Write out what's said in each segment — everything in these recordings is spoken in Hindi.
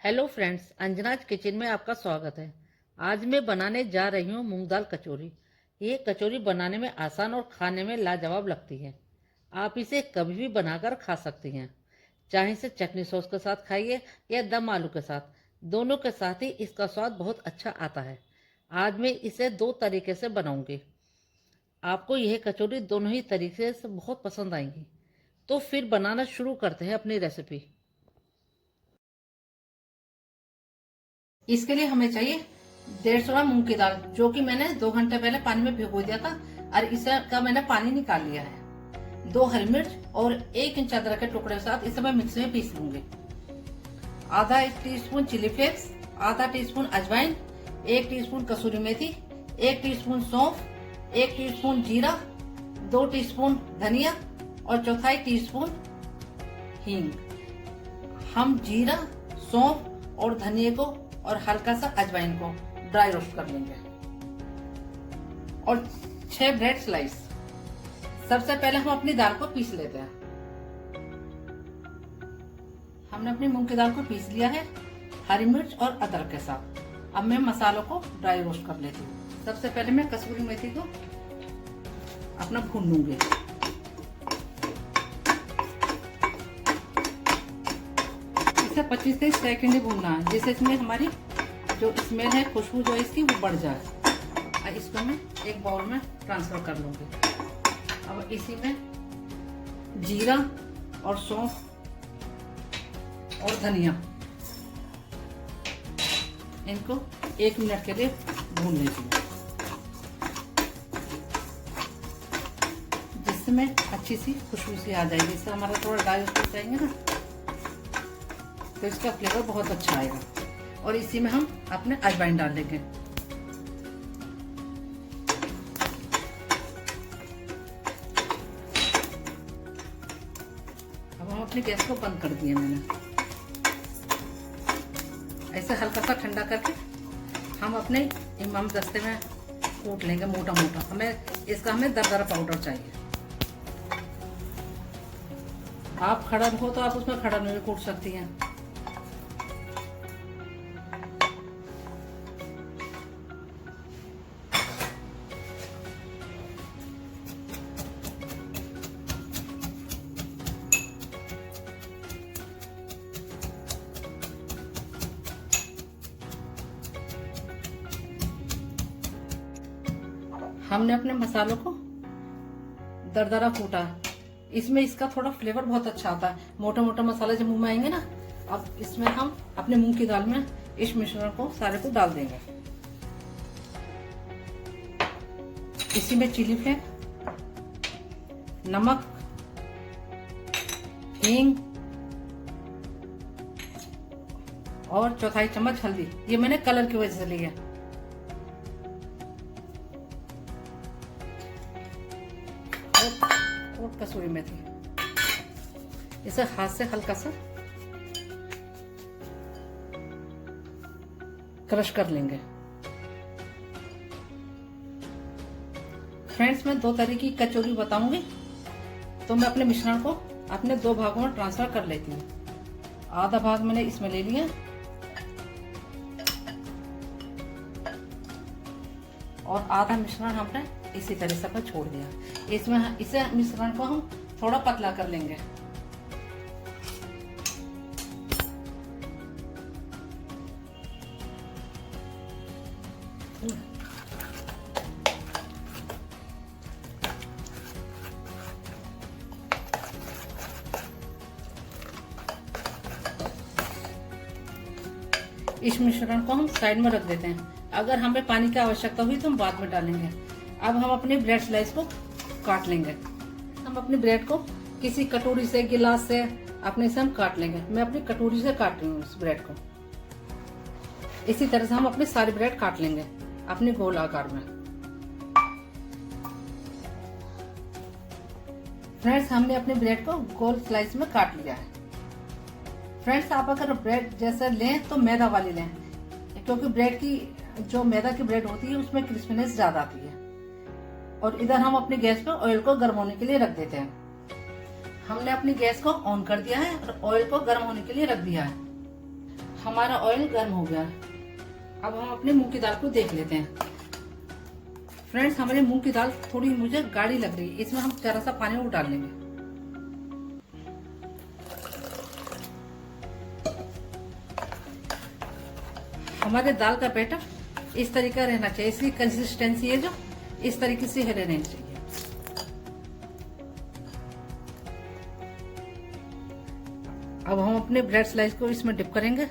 हेलो फ्रेंड्स, अंजनाज किचन में आपका स्वागत है। आज मैं बनाने जा रही हूँ मूंग दाल कचौरी। ये कचौरी बनाने में आसान और खाने में लाजवाब लगती है। आप इसे कभी भी बनाकर खा सकती हैं। चाहे इसे चटनी सॉस के साथ खाइए या दम आलू के साथ, दोनों के साथ ही इसका स्वाद बहुत अच्छा आता है। आज मैं इसे दो तरीके से बनाऊंगी। आपको यह कचौरी दोनों ही तरीके से बहुत पसंद आएंगी। तो फिर बनाना शुरू करते हैं अपनी रेसिपी। इसके लिए हमें चाहिए 150 ग्राम मूंग की दाल, जो कि मैंने 2 घंटे पहले पानी में भिगो दिया था और इसका मैंने पानी निकाल लिया है। 2 हरी मिर्च और 1 इंच अदरक के टुकड़े के साथ इसे मैं मिक्सी में पीस लूंगी। आधा टीस्पून चिली फ्लेक्स, आधा टीस्पून अजवाइन, 1 टीस्पून कसूरी मेथी, 1 टीस्पून सौंफ, 1 टीस्पून जीरा, 2 टीस्पून धनिया और चौथाई टीस्पून हींग। हम जीरा, सौंफ और धनिया को और हल्का सा अजवाइन को ड्राई रोस्ट कर लेंगे। और 6 ब्रेड स्लाइस। सबसे पहले हम अपनी दाल को पीस लेते हैं। हमने अपनी मूंग की दाल को पीस लिया है हरी मिर्च और अदरक के साथ। अब मैं मसालों को ड्राई रोस्ट कर लेती हूँ। सबसे पहले मैं कसूरी मेथी को अपना भून लूंगी। इसे 25 से 30 सेकंड ही भूनना है, जिससे इसमें हमारी जो स्मेल है, खुशबू जो है इसकी, वो बढ़ जाए। और इसको मैं एक बाउल में ट्रांसफर कर लूंगी। अब इसी में जीरा और सौंफ और धनिया, इनको 1 मिनट के लिए भून लीजिए, जिसमें अच्छी सी खुशबू सी आ जाएगी। इससे हमारा थोड़ा ड्राई हो जाएंगे ना, तो इसका फ्लेवर बहुत अच्छा आएगा। और इसी में हम अपने अजवाइन डाल देंगे। अब हम अपनी गैस को बंद कर दिए मैंने। ऐसे हल्का सा ठंडा करके हम अपने इमाम दस्ते में कूट लेंगे मोटा मोटा। हमें दरदरा पाउडर चाहिए। आप खड़ा हो तो आप उसमें खड़ा में भी कूट सकती हैं। हमने अपने मसालों को दरदरा कूटा। इसमें इसका थोड़ा फ्लेवर बहुत अच्छा आता है। मोटा मोटा मसाला जब मुंह में आएंगे ना, अब इसमें हम अपने मूंग की दाल में इस मिश्रण को सारे को डाल देंगे। इसी में चिली फ्लेक्स, नमक, हींग और चौथाई चम्मच हल्दी। ये मैंने कलर की वजह से ली है। और कसूरी मेथी। इसे हाथ से हल्का सा क्रश कर लेंगे। फ्रेंड्स, मैं 2 तरह की कचौरी बताऊंगी, तो मैं अपने मिश्रण को अपने 2 भागों में ट्रांसफर कर लेती हूँ। आधा भाग मैंने इसमें ले लिया और आधा मिश्रण हमने इसी तरह से छोड़ दिया। इसमें इसे मिश्रण को हम थोड़ा पतला कर लेंगे। इस मिश्रण को हम साइड में रख देते हैं। अगर हमें पानी की आवश्यकता हुई तो हम बाद में डालेंगे। अब हम अपने ब्रेड स्लाइस को काट लेंगे। हम अपनी ब्रेड को किसी कटोरी से, गिलास से अपने से हम काट लेंगे। मैं अपनी कटोरी से काट रही हूँ इस ब्रेड को। इसी तरह से हम अपने सारे ब्रेड काट लेंगे अपने गोल आकार में। फ्रेंड्स, हमने अपने ब्रेड को गोल स्लाइस में काट लिया है। फ्रेंड्स, आप अगर ब्रेड जैसे लें तो मैदा वाली लें, क्योंकि ब्रेड की जो मैदा की ब्रेड होती है उसमें क्रिस्पीनेस ज्यादा आती है। और इधर हम अपनी गैस पर ऑयल को गर्म होने के लिए रख देते हैं। हमने अपनी गैस को ऑन कर दिया है और ऑयल को गर्म होने के लिए रख दिया है। हमारा ऑयल गर्म हो गया। अब हम अपने मूंग की दाल को देख लेते हैं। फ्रेंड्स, हमारी मूंग की दाल थोड़ी मुझे गाढ़ी लग रही है, इसमें हम जरा सा पानी और डाल लेंगे। हमारे दाल का बैटर इस तरीका रहना चाहिए, इसकी कंसिस्टेंसी है जो इस तरीके से रहनी चाहिए। अब हम अपने ब्रेड स्लाइस को इसमें डिप करेंगे।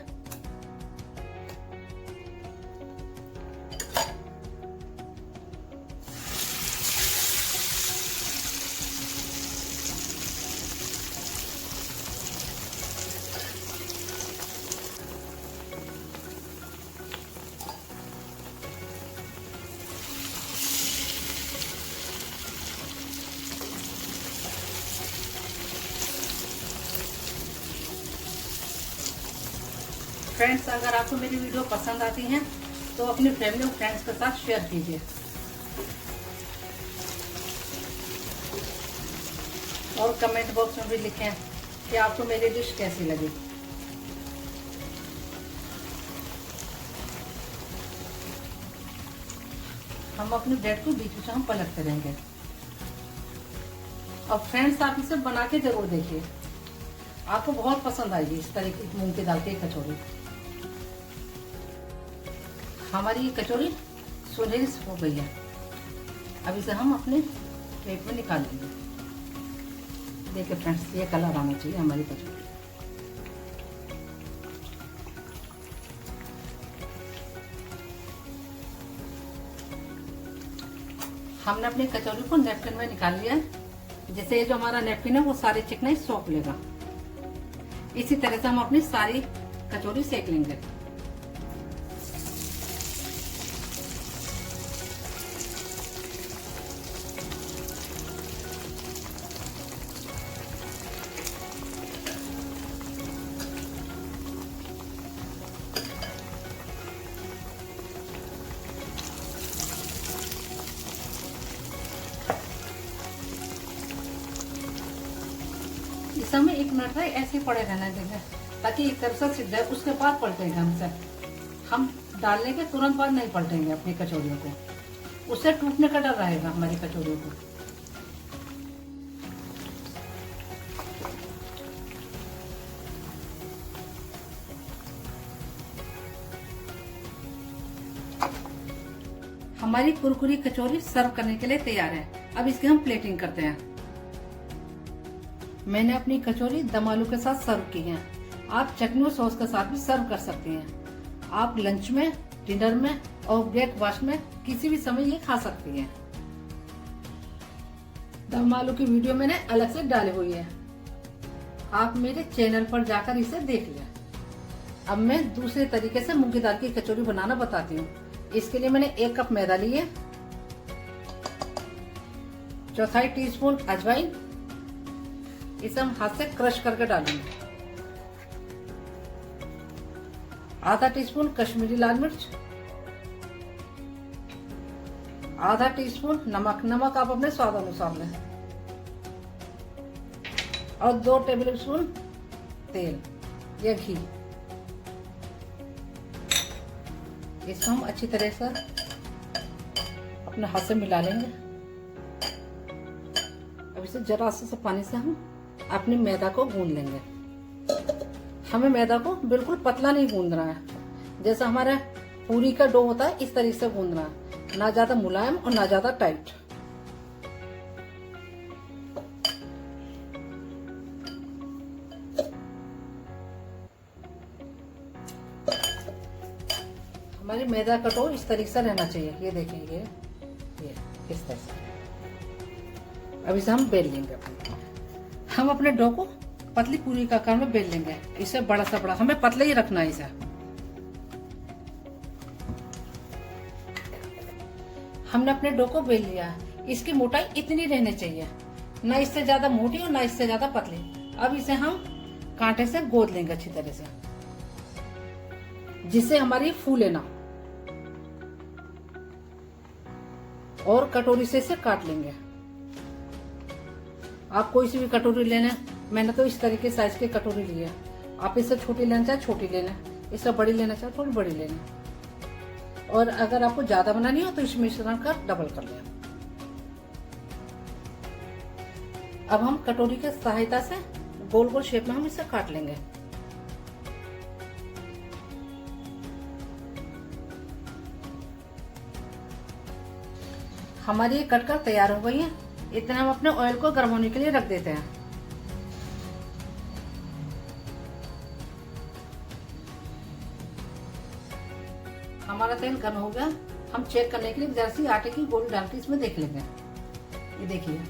फ्रेंड्स, अगर आपको मेरी वीडियो पसंद आती है तो अपनी फैमिली और फ्रेंड्स के साथ शेयर कीजिए और कमेंट बॉक्स में भी लिखें कि आपको मेरी डिश कैसी लगी। हम अपने ब्रेड को बीच में हम पलटते रहेंगे। और फ्रेंड्स, आप इसे बना के जरूर देखिए, आपको बहुत पसंद आएगी इस तरीके की मूंग की दाल की कचौड़ी। हमारी ये कचौड़ी सुनहरी हो गई है। अब इसे हम अपने प्लेट में निकाल लेंगे। देखिए फ्रेंड्स, ये कलर आना चाहिए हमारी कचौड़ी। हमने अपनी कचौड़ी को नैपकिन में निकाल लिया है, जिससे ये जो हमारा नैपकिन है वो सारी चिकनाई सोख लेगा। इसी तरह से हम अपनी सारी कचौड़ी सेक लेंगे। इस समय 1 मिनट तक ऐसे पड़े रहना देंगे ताकि एक तरफ से सिक जाए, उसके बाद पलटेंगे हमसे। हम डालने के तुरंत बाद नहीं पलटेंगे अपनी कचौड़ियों को, उससे टूटने का डर रहेगा हमारी कचौड़ियों को। हमारी कुरकुरी कचौरी सर्व करने के लिए तैयार है। अब इसकी हम प्लेटिंग करते हैं। मैंने अपनी कचौरी दम आलू के साथ सर्व की है। आप चटनी और सॉस के साथ भी सर्व कर सकते हैं। आप लंच में, डिनर में और ब्रेकफास्ट में किसी भी समय ये खा सकती हैं। दम आलू की वीडियो मैंने अलग से डाली हुई है, आप मेरे चैनल पर जाकर इसे देख लें। अब मैं दूसरे तरीके से मूंग की दाल की कचौरी बनाना बताती हूँ। इसके लिए मैंने 1 कप मैदा लिए, 1/4 टीस्पून अजवाइन, इसे हम हाथ से क्रश करके डालेंगे। आधा टीस्पून कश्मीरी लाल मिर्च, आधा टीस्पून नमक। नमक आप अपने स्वाद अनुसार लें। और 2 टेबल स्पून तेल या घी। इसको हम अच्छी तरह से अपने हाथ से मिला लेंगे। अब इसे जरा से पानी से हम अपने मैदा को गूंद लेंगे। हमें मैदा को बिल्कुल पतला नहीं गूंदना है, जैसा हमारा पूरी का डो होता है इस तरीके से गूंदना है, ना ज्यादा मुलायम और ना ज्यादा टाइट। हमारी मैदा का डो इस तरीके से रहना चाहिए। ये देखिए, ये इस तरह से। अब इसे हम बेल लेंगे। हम अपने डो को पतली पूरी का आकार में बेल लेंगे। इसे बड़ा सा बड़ा हमें पतला ही रखना है इसे। हमने अपने डो को बेल लिया। इसकी मोटाई इतनी रहनी चाहिए, ना इससे ज्यादा मोटी और ना इससे ज्यादा पतली। अब इसे हम कांटे से गोद लेंगे अच्छी तरह से, जिससे हमारी फूले ना। और कटोरी से इसे काट लेंगे। आप कोई सी भी कटोरी लेना, मैंने तो इस तरीके साइज की कटोरी ली है। आप इससे छोटी लेना चाहे छोटी लेना, इससे बड़ी लेना चाहो थोड़ी बड़ी लेना, और अगर आपको ज्यादा बनानी हो तो इस मिश्रण का डबल कर लें। अब हम कटोरी के सहायता से गोल गोल शेप में हम इसे काट लेंगे। हमारी ये कट कर तैयार हो गई है। इतने हम अपने ऑयल को गर्म होने के लिए रख देते हैं। हमारा तेल गर्म हो गया। हम चेक करने के लिए जरा सी आटे की गोली डाल के इसमें देख लेंगे। ये देखिए,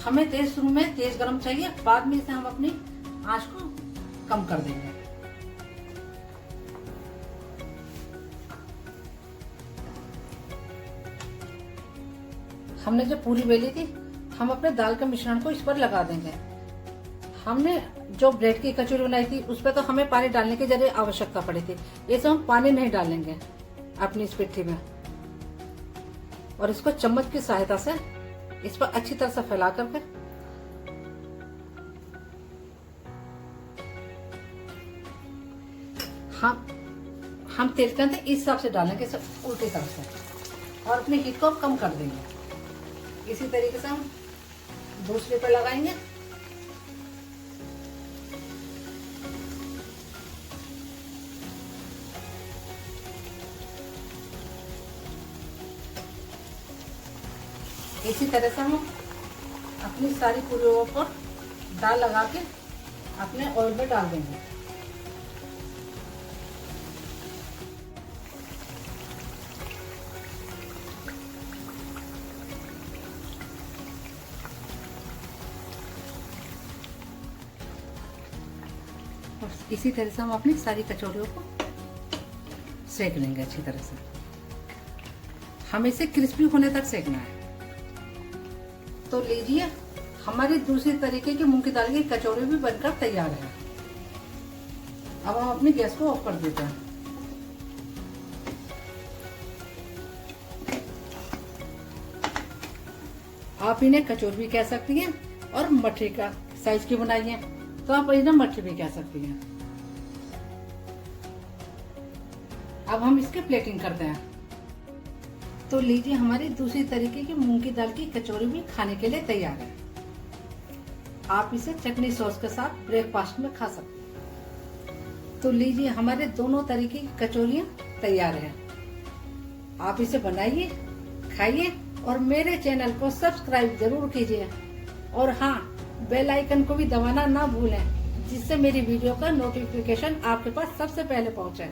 हमें तेल शुरू में तेज गर्म चाहिए, बाद में इसे हम अपनी आंच को कम कर देंगे। हमने जो पूरी बेली थी, हम अपने दाल के मिश्रण को इस पर लगा देंगे। हमने जो ब्रेड की कचौरी बनाई थी उस पर तो हमें पानी डालने की जरूर आवश्यकता पड़ी थी। इसे हम पानी नहीं डालेंगे अपनी इस पिट्ठी में, और इसको चम्मच की सहायता से इस पर अच्छी तरह से फैला करके हम तेल के अंदर इस हिसाब से डालेंगे, उल्टी तरफ से, और अपनी हीट को कम कर देंगे। इसी तरीके से हम दूसरे पर लगाएंगे। इसी तरह से हम अपनी सारी पूरियों पर दाल लगा के अपने ऑयल में डाल देंगे। इसी तरह से हम अपनी सारी कचौड़ियों को सेक लेंगे अच्छी तरह से। हमें इसे क्रिस्पी होने तक सेकना है। तो लीजिए, हमारी दूसरी तरीके की मूंग की दाल की कचौड़ी भी बनकर तैयार है। अब हम अपनी गैस को ऑफ कर देते हैं। आप इन्हें कचौरी भी कह सकती हैं, और मठरी का साइज की बनाई है तो आप इन्हें मठरी भी कह सकती हैं। अब हम इसके प्लेटिंग करते हैं। तो लीजिए, हमारी दूसरी तरीके की मूंग की दाल की कचौरी भी खाने के लिए तैयार है। आप इसे चटनी सॉस के साथ ब्रेकफास्ट में खा सकते हैं। तो लीजिए, हमारे दोनों तरीके की कचौरियां तैयार हैं। आप इसे बनाइए, खाइए, और मेरे चैनल को सब्सक्राइब जरूर कीजिए। और हाँ, बेल आइकन को भी दबाना ना भूलें, जिससे मेरी वीडियो का नोटिफिकेशन आपके पास सबसे पहले पहुंचे।